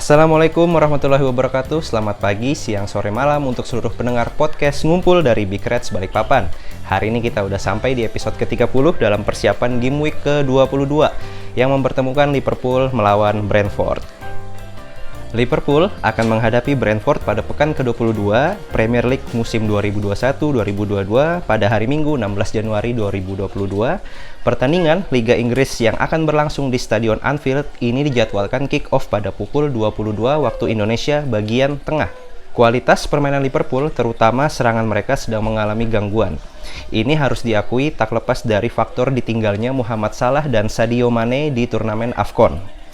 Assalamualaikum warahmatullahi wabarakatuh. Selamat pagi, siang, sore, malam untuk seluruh pendengar podcast Ngumpul dari Big Reds Balikpapan. Hari ini kita udah sampai di episode ke-30 dalam persiapan Game Week ke-22 yang mempertemukan Liverpool melawan Brentford. Liverpool akan menghadapi Brentford pada pekan ke-22 Premier League musim 2021-2022 pada hari Minggu 16 Januari 2022. Pertandingan Liga Inggris yang akan berlangsung di Stadion Anfield ini dijadwalkan kick-off pada pukul 22 waktu Indonesia bagian tengah. Kualitas permainan Liverpool, terutama serangan mereka, sedang mengalami gangguan. Ini harus diakui tak lepas dari faktor ditinggalnya Muhammad Salah dan Sadio Mane di turnamen AFCON.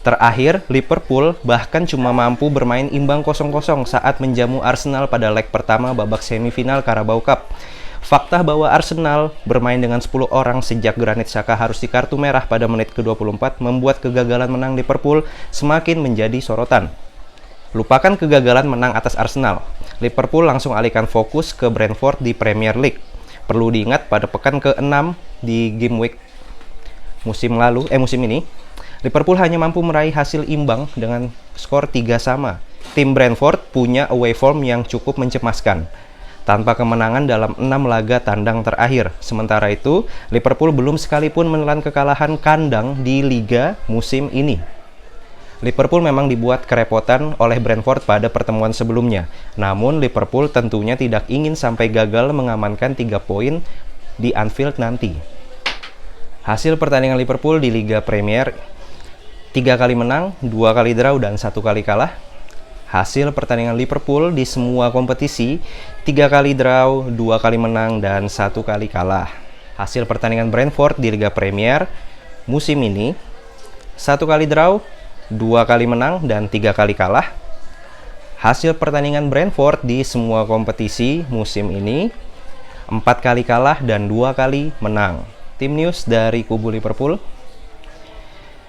Terakhir, Liverpool bahkan cuma mampu bermain imbang 0-0 saat menjamu Arsenal pada leg pertama babak semifinal Carabao Cup. Fakta bahwa Arsenal bermain dengan 10 orang sejak Granit Xhaka harus di kartu merah pada menit ke-24 membuat kegagalan menang Liverpool semakin menjadi sorotan. Lupakan kegagalan menang atas Arsenal. Liverpool langsung alihkan fokus ke Brentford di Premier League. Perlu diingat pada pekan ke-6 di Game Week musim ini, Liverpool hanya mampu meraih hasil imbang dengan skor 3-3. Tim Brentford punya away form yang cukup mencemaskan, tanpa kemenangan dalam 6 laga tandang terakhir. Sementara itu, Liverpool belum sekalipun menelan kekalahan kandang di Liga musim ini. Liverpool memang dibuat kerepotan oleh Brentford pada pertemuan sebelumnya. Namun, Liverpool tentunya tidak ingin sampai gagal mengamankan 3 poin di Anfield nanti. Hasil pertandingan Liverpool di Liga Premier: 3 kali menang, 2 kali draw, dan 1 kali kalah. Hasil pertandingan Liverpool di semua kompetisi: 3 kali draw, 2 kali menang, dan 1 kali kalah. Hasil pertandingan Brentford di Liga Premier musim ini: 1 kali draw, 2 kali menang, dan 3 kali kalah. Hasil pertandingan Brentford di semua kompetisi musim ini: 4 kali kalah dan 2 kali menang. Tim news dari kubu Liverpool: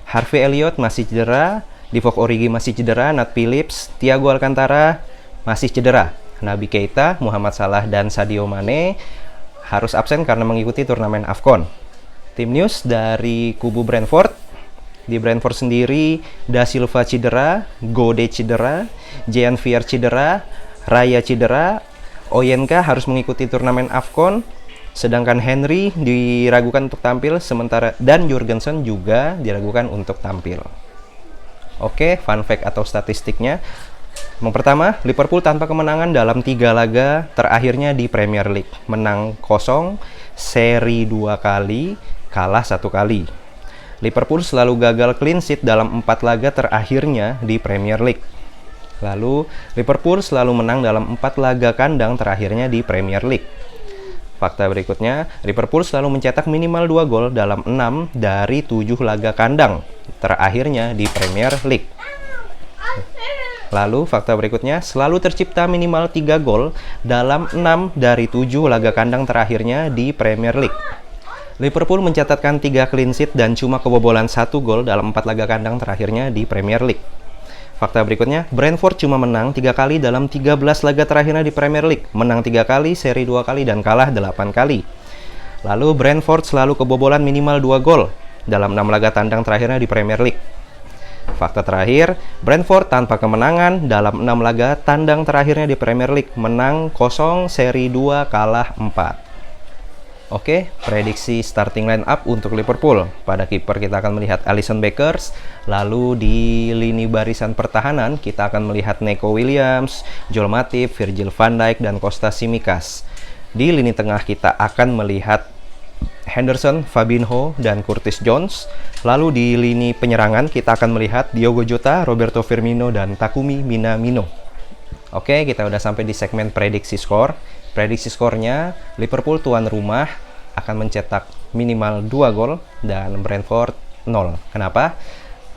Harvey Elliott masih cedera, Divock Origi masih cedera, Nat Phillips, Thiago Alcantara masih cedera. Naby Keita, Muhammad Salah, dan Sadio Mane harus absen karena mengikuti turnamen AFCON. Tim news dari kubu Brentford: di Brentford sendiri, Da Silva cedera, Gode cedera, Jean Vier cedera, Raya cedera, Oyenka harus mengikuti turnamen AFCON, sedangkan Henry diragukan untuk tampil dan Jurgensen juga diragukan untuk tampil. Oke, fun fact atau statistiknya. Yang pertama, Liverpool tanpa kemenangan dalam 3 laga terakhirnya di Premier League. Menang 0, seri 2 kali, kalah 1 kali. Liverpool selalu gagal clean sheet dalam 4 laga terakhirnya di Premier League. Lalu, Liverpool selalu menang dalam 4 laga kandang terakhirnya di Premier League. Fakta berikutnya, Liverpool selalu mencetak minimal 2 gol dalam 6 dari 7 laga kandang terakhirnya di Premier League. Lalu, fakta berikutnya, selalu tercipta minimal 3 gol dalam 6 dari 7 laga kandang terakhirnya di Premier League. Liverpool mencatatkan 3 clean sheet dan cuma kebobolan 1 gol dalam 4 laga kandang terakhirnya di Premier League. Fakta berikutnya, Brentford cuma menang 3 kali dalam 13 laga terakhirnya di Premier League. Menang 3 kali, seri 2 kali, dan kalah 8 kali. Lalu Brentford selalu kebobolan minimal 2 gol dalam 6 laga tandang terakhirnya di Premier League. Fakta terakhir, Brentford tanpa kemenangan dalam 6 laga tandang terakhirnya di Premier League. Menang 0, seri 2, kalah 4. Oke, prediksi starting line up untuk Liverpool. Pada kiper kita akan melihat Alisson Becker. Lalu di lini barisan pertahanan kita akan melihat Neco Williams, Joel Matip, Virgil van Dijk, dan Kostas Tsimikas. Di lini tengah kita akan melihat Henderson, Fabinho, dan Curtis Jones. Lalu di lini penyerangan kita akan melihat Diogo Jota, Roberto Firmino, dan Takumi Minamino. Oke, kita udah sampai di segmen prediksi skor. Prediksi skornya, Liverpool tuan rumah akan mencetak minimal 2 gol dan Brentford 0. Kenapa?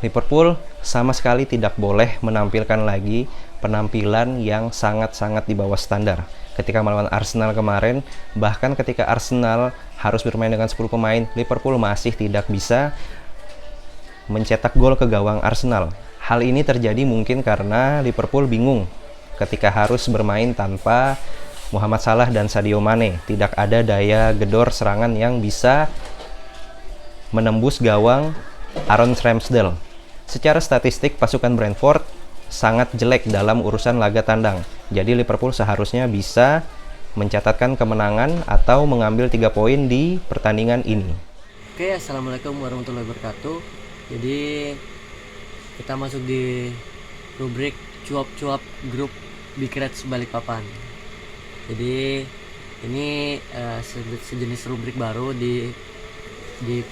Liverpool sama sekali tidak boleh menampilkan lagi penampilan yang sangat-sangat di bawah standar. Ketika melawan Arsenal kemarin, bahkan ketika Arsenal harus bermain dengan 10 pemain, Liverpool masih tidak bisa mencetak gol ke gawang Arsenal. Hal ini terjadi mungkin karena Liverpool bingung ketika harus bermain tanpa Muhammad Salah dan Sadio Mane. Tidak ada daya gedor serangan yang bisa menembus gawang Aaron Ramsdale. Secara statistik, pasukan Brentford sangat jelek dalam urusan laga tandang. Jadi Liverpool seharusnya bisa mencatatkan kemenangan atau mengambil 3 poin di pertandingan ini. Oke, assalamualaikum warahmatullahi wabarakatuh. Jadi kita masuk di rubrik cuap-cuap grup Big Reds Balikpapan. Jadi ini sejenis rubrik baru di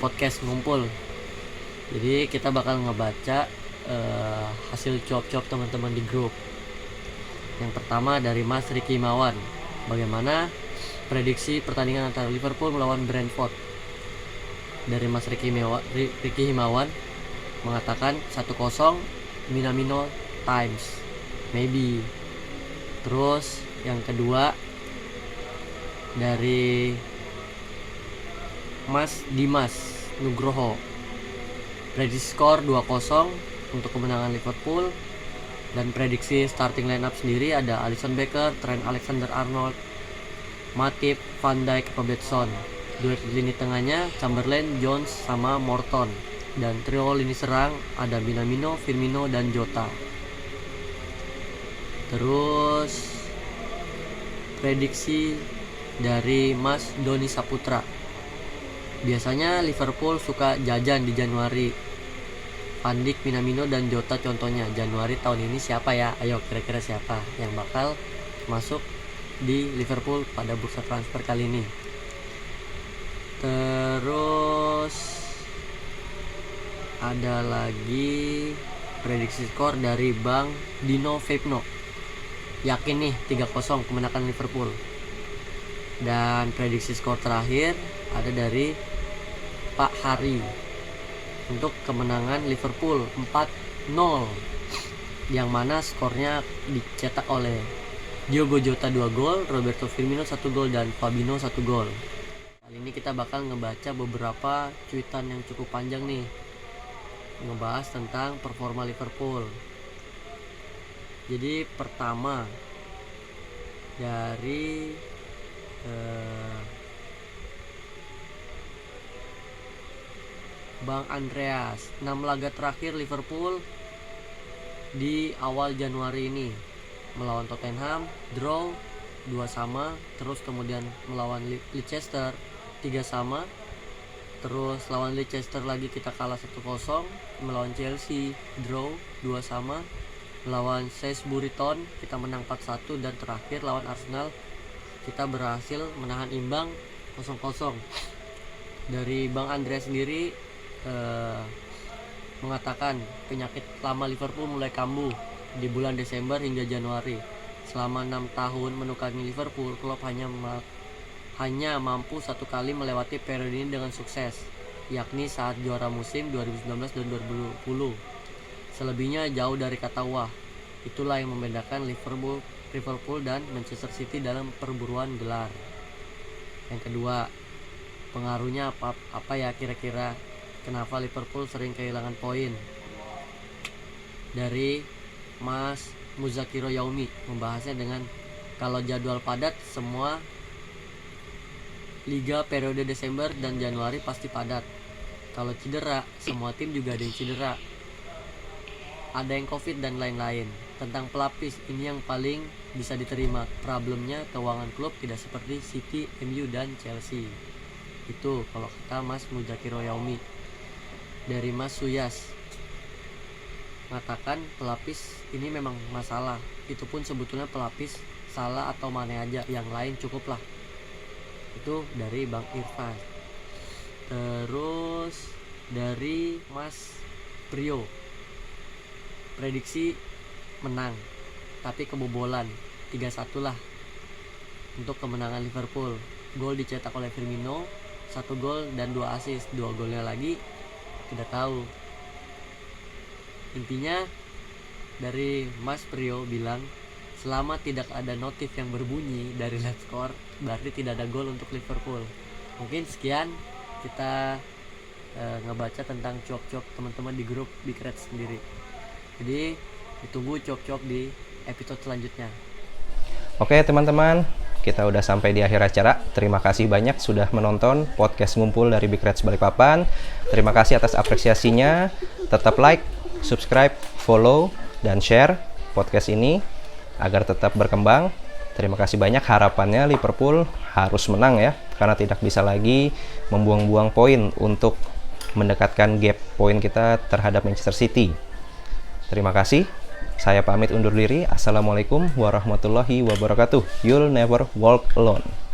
podcast ngumpul. Jadi kita bakal ngebaca hasil cuap-cuap teman-teman di grup. Yang pertama dari Mas Ricky Himawan. Bagaimana prediksi pertandingan antara Liverpool melawan Brentford? Dari Mas Ricky Himawan mengatakan 1-0 Minamino times maybe. Terus yang kedua dari Mas Dimas Nugroho, prediksi skor 2-0 untuk kemenangan Liverpool. Dan prediksi starting lineup sendiri ada Alisson Becker, Trent Alexander-Arnold, Matip, Van Dijk, Robertson. Duet lini tengahnya Chamberlain, Jones, sama Morton. Dan trio lini serang ada Minamino, Firmino, dan Jota. Terus prediksi dari Mas Doni Saputra. Biasanya Liverpool suka jajan di Januari. Van Dijk, Minamino, dan Jota contohnya. Januari tahun ini siapa ya? Ayo kira-kira siapa yang bakal masuk di Liverpool pada bursa transfer kali ini? Terus ada lagi prediksi skor dari Bang Dino Vepno. Yakin nih 3-0 kemenangan Liverpool. Dan prediksi skor terakhir ada dari Pak Hari untuk kemenangan Liverpool 4-0, yang mana skornya dicetak oleh Diogo Jota 2 gol, Roberto Firmino 1 gol, dan Fabinho 1 gol. Kali ini kita bakal ngebaca beberapa cuitan yang cukup panjang nih, ngebahas tentang performa Liverpool. Jadi pertama dari Bang Andreas, 6 laga terakhir Liverpool di awal Januari ini melawan Tottenham draw 2-2, terus kemudian melawan Leicester 3-3, terus lawan Leicester lagi kita kalah 1-0, melawan Chelsea draw 2-2, melawan Salisbury Town kita menang 4-1, dan terakhir lawan Arsenal kita berhasil menahan imbang 0-0. Dari Bang Andreas sendiri mengatakan penyakit lama Liverpool mulai kambuh di bulan Desember hingga Januari. Selama 6 tahun menukangi Liverpool, klub hanya mampu 1 kali melewati periode ini dengan sukses, yakni saat juara musim 2019 dan 2020. Selebihnya jauh dari kata wah. Itulah yang membedakan Liverpool dan Manchester City dalam perburuan gelar. Yang kedua, pengaruhnya apa ya kira-kira kenapa Liverpool sering kehilangan poin? Dari Mas Muzakiro Yaumi membahasnya dengan kalau jadwal padat semua liga periode Desember dan Januari pasti padat. Kalau cedera, semua tim juga ada yang cedera, ada yang COVID dan lain-lain. Tentang pelapis, ini yang paling bisa diterima. Problemnya keuangan klub tidak seperti City, MU, dan Chelsea. Itu kalau kata Mas Muzakiro Yaumi. Dari Mas Suyas mengatakan pelapis ini memang masalah. Itu pun sebetulnya pelapis salah atau Mane aja, yang lain cukuplah. Itu dari Bang Irfan. Terus dari Mas Prio, prediksi menang tapi kebobolan 3-1 lah untuk kemenangan Liverpool. Gol dicetak oleh Firmino 1 gol dan 2 assist. 2 golnya lagi tidak tahu. Intinya dari Mas Prio bilang selama tidak ada notif yang berbunyi dari live score berarti tidak ada gol untuk Liverpool. Mungkin sekian kita ngebaca tentang cuap-cuap teman-teman di grup Big Reds sendiri. Jadi ditunggu cuap-cuap di episode selanjutnya. Oke teman-teman, kita udah sampai di akhir acara. Terima kasih banyak sudah menonton podcast ngumpul dari Big Reds Balikpapan. Terima kasih atas apresiasinya. Tetap like, subscribe, follow, dan share podcast ini agar tetap berkembang. Terima kasih banyak. Harapannya Liverpool harus menang ya, karena tidak bisa lagi membuang-buang poin untuk mendekatkan gap poin kita terhadap Manchester City. Terima kasih. Saya pamit undur diri. Assalamualaikum warahmatullahi wabarakatuh. You'll never walk alone.